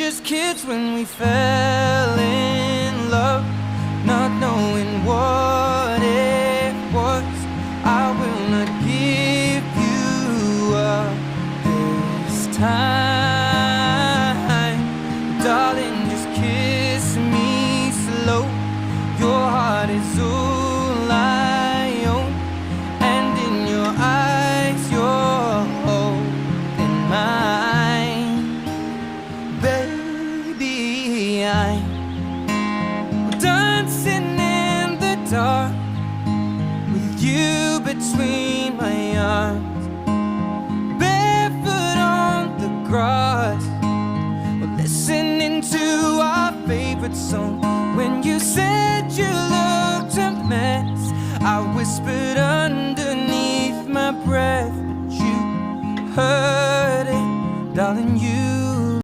just kids when we fell in love, not knowing what it was. I will not give you up this time, darling, just kiss me slow. Your heart is all I own, and in your eyes you're holding mine. Baby, I'm dancing in the dark with you between my arms, barefoot on the grass, we're listening to our favorite song. When you said you looked a mess, I whispered underneath my breath, but you heard